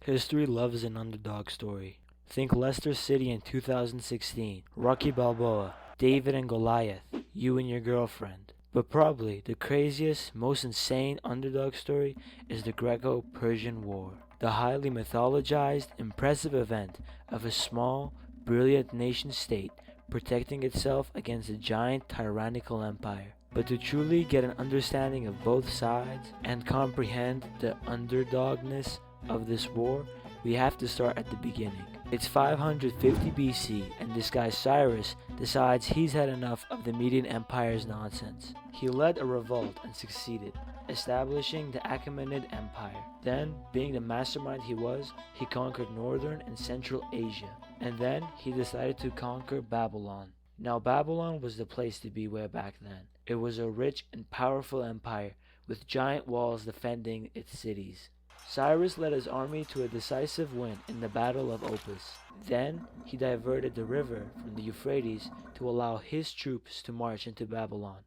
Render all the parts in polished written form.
History loves an underdog story. Think Leicester City in 2016, Rocky Balboa, David and Goliath, you and your girlfriend. But probably the craziest, most insane underdog story is the Greco-Persian War. The highly mythologized, impressive event of a small, brilliant nation-state protecting itself against a giant tyrannical empire. But to truly get an understanding of both sides and comprehend the underdogness of this war, we have to start at the beginning. It's 550 BC, and this guy Cyrus decides he's had enough of the Median Empire's nonsense. He led a revolt and succeeded, establishing the Achaemenid Empire. Then, being the mastermind he was, he conquered northern and central Asia. And then, he decided to conquer Babylon. Now, Babylon was the place to be way back then. It was a rich and powerful empire with giant walls defending its cities. Cyrus led his army to a decisive win in the Battle of Opis. Then, he diverted the river from the Euphrates to allow his troops to march into Babylon.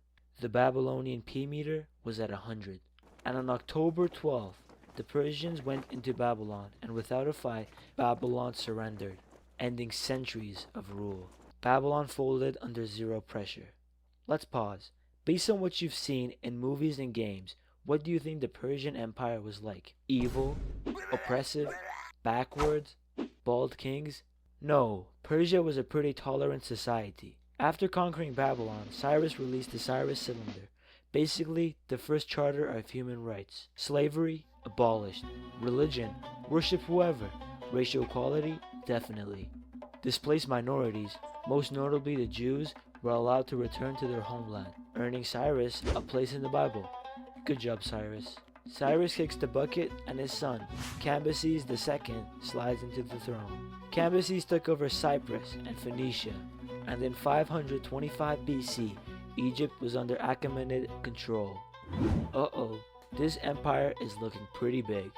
The Babylonian p-meter was at 100. And on October 12th, the Persians went into Babylon, and without a fight, Babylon surrendered, ending centuries of rule. Babylon folded under zero pressure. Let's pause. Based on what you've seen in movies and games, what do you think the Persian Empire was like? Evil? Oppressive? Backwards? Bald kings? No, Persia was a pretty tolerant society. After conquering Babylon, Cyrus released the Cyrus Cylinder, basically the first charter of human rights. Slavery? Abolished. Religion? Worship whoever. Racial equality? Definitely. Displaced minorities, most notably the Jews, were allowed to return to their homeland, earning Cyrus a place in the Bible. Good job, Cyrus. Cyrus kicks the bucket, and his son, Cambyses II, slides into the throne. Cambyses took over Cyprus and Phoenicia, and in 525 BC, Egypt was under Achaemenid control. Uh-oh, this empire is looking pretty big.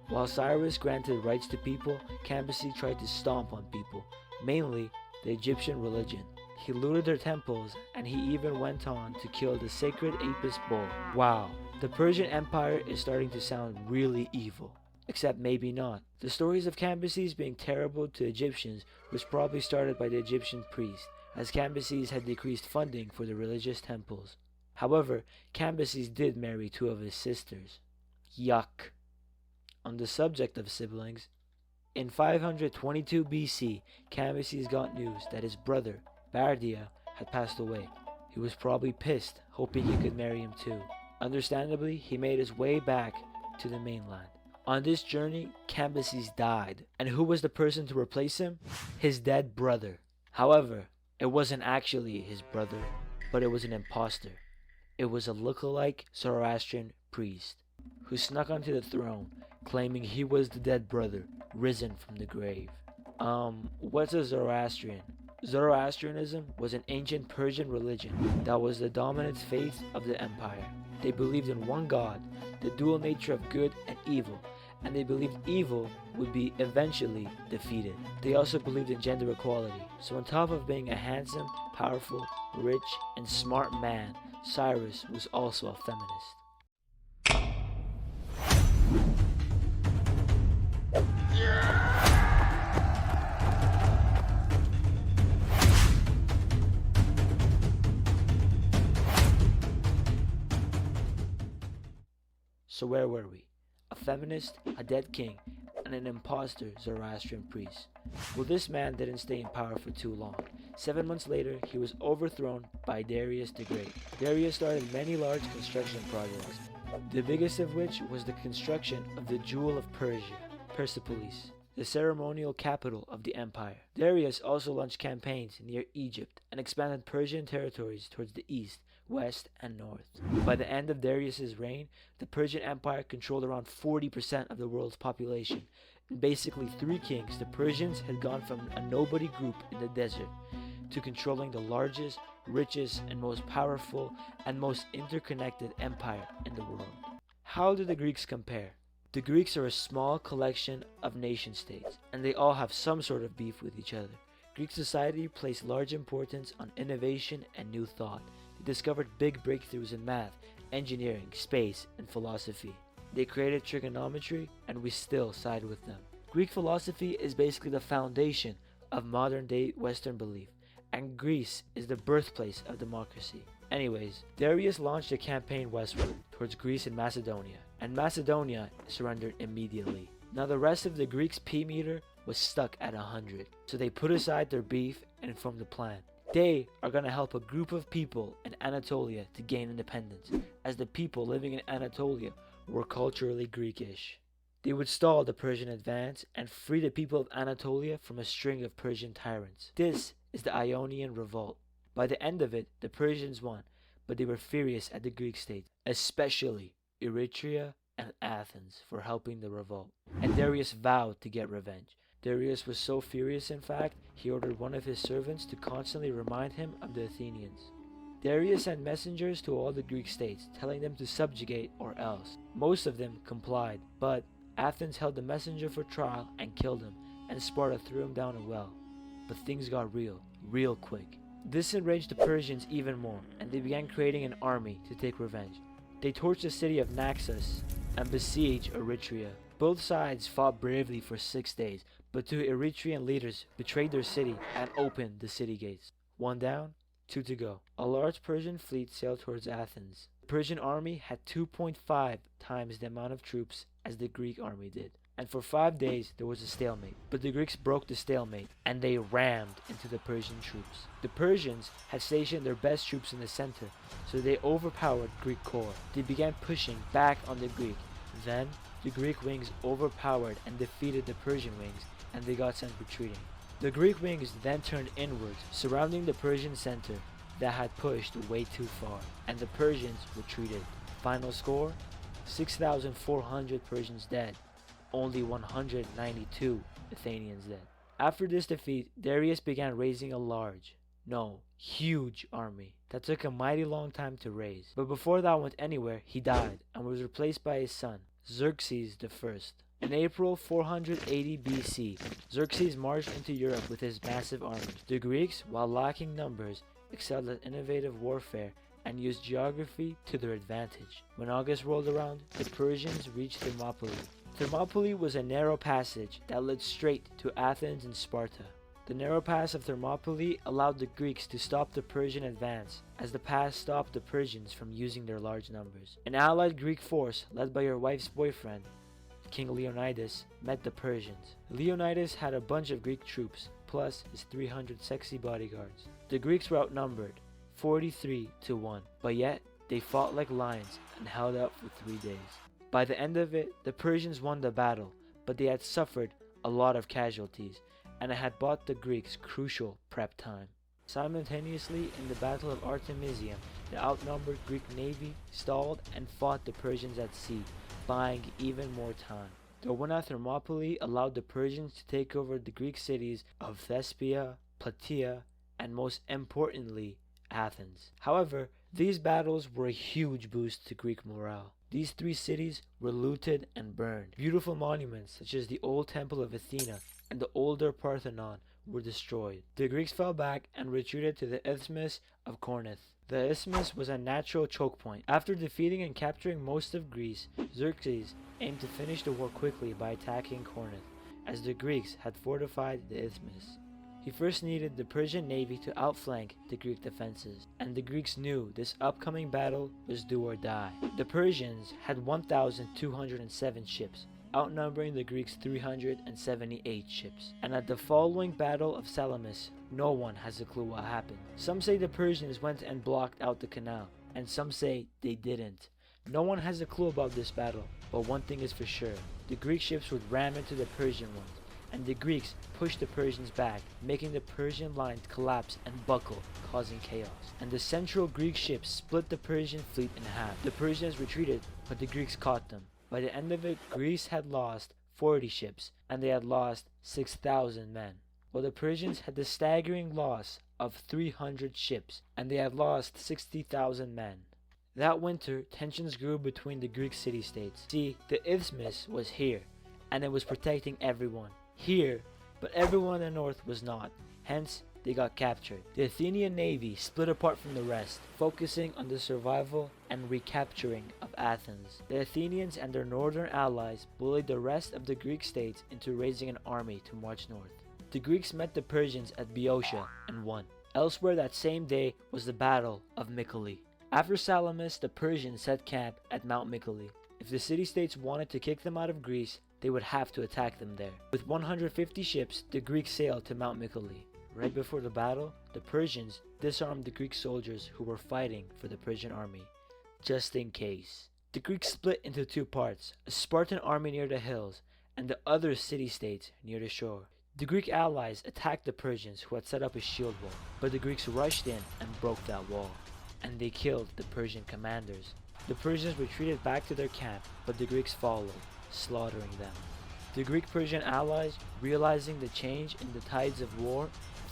While Cyrus granted rights to people, Cambyses tried to stomp on people, mainly the Egyptian religion. He looted their temples, and he even went on to kill the sacred Apis bull. Wow, the Persian Empire is starting to sound really evil. Except maybe not. The stories of Cambyses being terrible to Egyptians was probably started by the Egyptian priests, as Cambyses had decreased funding for the religious temples. However, Cambyses did marry two of his sisters. Yuck. On the subject of siblings, in 522 BC, Cambyses got news that his brother, Bardia, had passed away. He was probably pissed, hoping he could marry him too. Understandably, he made his way back to the mainland. On this journey, Cambyses died. And who was the person to replace him? His dead brother. However, it wasn't actually his brother, but it was an imposter. It was a lookalike Zoroastrian priest who snuck onto the throne, claiming he was the dead brother, risen from the grave. What's a Zoroastrian? Zoroastrianism was an ancient Persian religion that was the dominant faith of the empire. They believed in one God, the dual nature of good and evil, and they believed evil would be eventually defeated. They also believed in gender equality. So on top of being a handsome, powerful, rich, and smart man, Cyrus was also a feminist. So where were we? A feminist, a dead king, and an imposter Zoroastrian priest. Well, this man didn't stay in power for too long. 7 months later, he was overthrown by Darius the Great. Darius started many large construction projects, the biggest of which was the construction of the Jewel of Persia, Persepolis, the ceremonial capital of the empire. Darius also launched campaigns near Egypt and expanded Persian territories towards the east, west, and north. By the end of Darius's reign, the Persian Empire controlled around 40% of the world's population. In basically 3 kings, the Persians had gone from a nobody group in the desert to controlling the largest, richest, and most powerful and most interconnected empire in the world. How do the Greeks compare? The Greeks are a small collection of nation-states, and they all have some sort of beef with each other. Greek society placed large importance on innovation and new thought. They discovered big breakthroughs in math, engineering, space, and philosophy. They created trigonometry, and we still side with them. Greek philosophy is basically the foundation of modern-day Western belief, and Greece is the birthplace of democracy. Anyways, Darius launched a campaign westward towards Greece and Macedonia, and Macedonia surrendered immediately. Now the rest of the Greeks' P meter was stuck at 100, so they put aside their beef and formed a plan. They are going to help a group of people in Anatolia to gain independence, as the people living in Anatolia were culturally Greekish. They would stall the Persian advance and free the people of Anatolia from a string of Persian tyrants. This is the Ionian Revolt. By the end of it, the Persians won, but they were furious at the Greek state, especially Eretria and Athens, for helping the revolt. And Darius vowed to get revenge. Darius was so furious, in fact, he ordered one of his servants to constantly remind him of the Athenians. Darius sent messengers to all the Greek states, telling them to subjugate or else. Most of them complied, but Athens held the messenger for trial and killed him, and Sparta threw him down a well. But things got real quick. This enraged the Persians even more, and they began creating an army to take revenge. They torched the city of Naxos and besieged Eretria. Both sides fought bravely for 6 days, but two Eretrian leaders betrayed their city and opened the city gates. 1 down, 2 to go. A large Persian fleet sailed towards Athens. The Persian army had 2.5 times the amount of troops as the Greek army did, and for 5 days there was a stalemate. But the Greeks broke the stalemate, and they rammed into the Persian troops. The Persians had stationed their best troops in the center, so they overpowered Greek corps. They began pushing back on the Greek. Then the Greek wings overpowered and defeated the Persian wings, and they got sent retreating. The Greek wings then turned inwards, surrounding the Persian center that had pushed way too far, and the Persians retreated. Final score: 6,400 Persians dead, only 192 Athenians dead. After this defeat, Darius began raising a huge army that took a mighty long time to raise. But before that went anywhere, he died and was replaced by his son, Xerxes I. In April 480 BC, Xerxes marched into Europe with his massive army. The Greeks, while lacking numbers, excelled at innovative warfare and used geography to their advantage. When August rolled around, the Persians reached Thermopylae. Thermopylae was a narrow passage that led straight to Athens and Sparta. The narrow pass of Thermopylae allowed the Greeks to stop the Persian advance, as the pass stopped the Persians from using their large numbers. An allied Greek force, led by your wife's boyfriend, King Leonidas, met the Persians. Leonidas had a bunch of Greek troops, plus his 300 sexy bodyguards. The Greeks were outnumbered, 43 to 1, but yet they fought like lions and held out for 3 days. By the end of it, the Persians won the battle, but they had suffered a lot of casualties, and it had bought the Greeks crucial prep time. Simultaneously, in the Battle of Artemisium, the outnumbered Greek navy stalled and fought the Persians at sea, buying even more time. The win at Thermopylae allowed the Persians to take over the Greek cities of Thespia, Plataea, and most importantly, Athens. However, these battles were a huge boost to Greek morale. These 3 cities were looted and burned. Beautiful monuments such as the old Temple of Athena and the older Parthenon were destroyed. The Greeks fell back and retreated to the Isthmus of Corinth. The isthmus was a natural choke point. After defeating and capturing most of Greece, Xerxes aimed to finish the war quickly by attacking Corinth, as the Greeks had fortified the isthmus. He first needed the Persian navy to outflank the Greek defenses, and the Greeks knew this upcoming battle was do or die. The Persians had 1,207 ships, outnumbering the Greeks' 378 ships. And at the following Battle of Salamis, no one has a clue what happened. Some say the Persians went and blocked out the canal, and some say they didn't. No one has a clue about this battle, but one thing is for sure: the Greek ships would ram into the Persian ones, and the Greeks pushed the Persians back, making the Persian lines collapse and buckle, causing chaos. And the central Greek ships split the Persian fleet in half. The Persians retreated, but the Greeks caught them. By the end of it, Greece had lost 40 ships, and they had lost 6,000 men, while the Persians had the staggering loss of 300 ships, and they had lost 60,000 men. That winter, tensions grew between the Greek city-states. See, the isthmus was here, and it was protecting everyone here, but everyone in the north was not. Hence, they got captured. The Athenian navy split apart from the rest, focusing on the survival and recapturing of Athens. The Athenians and their northern allies bullied the rest of the Greek states into raising an army to march north. The Greeks met the Persians at Boeotia and won. Elsewhere that same day was the Battle of Mycale. After Salamis, the Persians set camp at Mount Mycale. If the city-states wanted to kick them out of Greece, they would have to attack them there. With 150 ships, the Greeks sailed to Mount Mycale. Right before the battle, the Persians disarmed the Greek soldiers who were fighting for the Persian army, just in case. The Greeks split into two parts, a Spartan army near the hills, and the other city-states near the shore. The Greek allies attacked the Persians who had set up a shield wall, but the Greeks rushed in and broke that wall, and they killed the Persian commanders. The Persians retreated back to their camp, but the Greeks followed, slaughtering them. The Greek-Persian allies, realizing the change in the tides of war,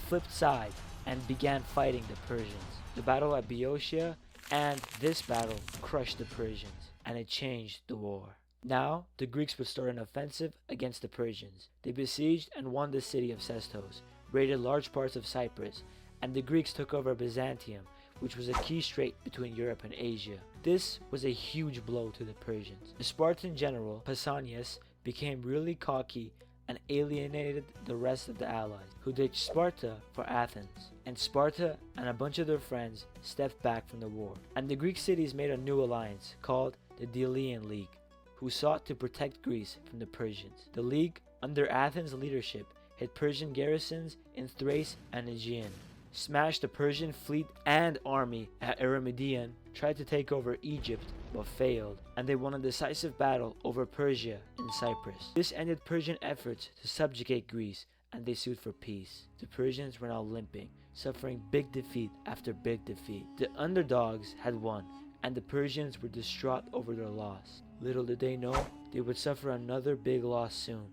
flipped sides and began fighting the Persians. The battle at Boeotia and this battle crushed the Persians, and it changed the war. Now, the Greeks would start an offensive against the Persians. They besieged and won the city of Sestos, raided large parts of Cyprus, and the Greeks took over Byzantium, which was a key strait between Europe and Asia. This was a huge blow to the Persians. The Spartan general, Pausanias, became really cocky and alienated the rest of the allies, who ditched Sparta for Athens. And Sparta and a bunch of their friends stepped back from the war. And the Greek cities made a new alliance called the Delian League, who sought to protect Greece from the Persians. The League, under Athens' leadership, hit Persian garrisons in Thrace and Aegean, smashed the Persian fleet and army at Eurymedon, tried to take over Egypt but failed, and they won a decisive battle over Persia in Cyprus. This ended Persian efforts to subjugate Greece, and they sued for peace. The Persians were now limping, suffering big defeat after big defeat. The underdogs had won, and the Persians were distraught over their loss. Little did they know, they would suffer another big loss soon.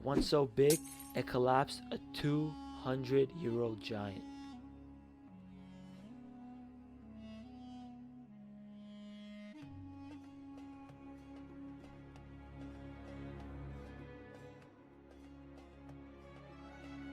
One so big, it collapsed a 200-year-old giant.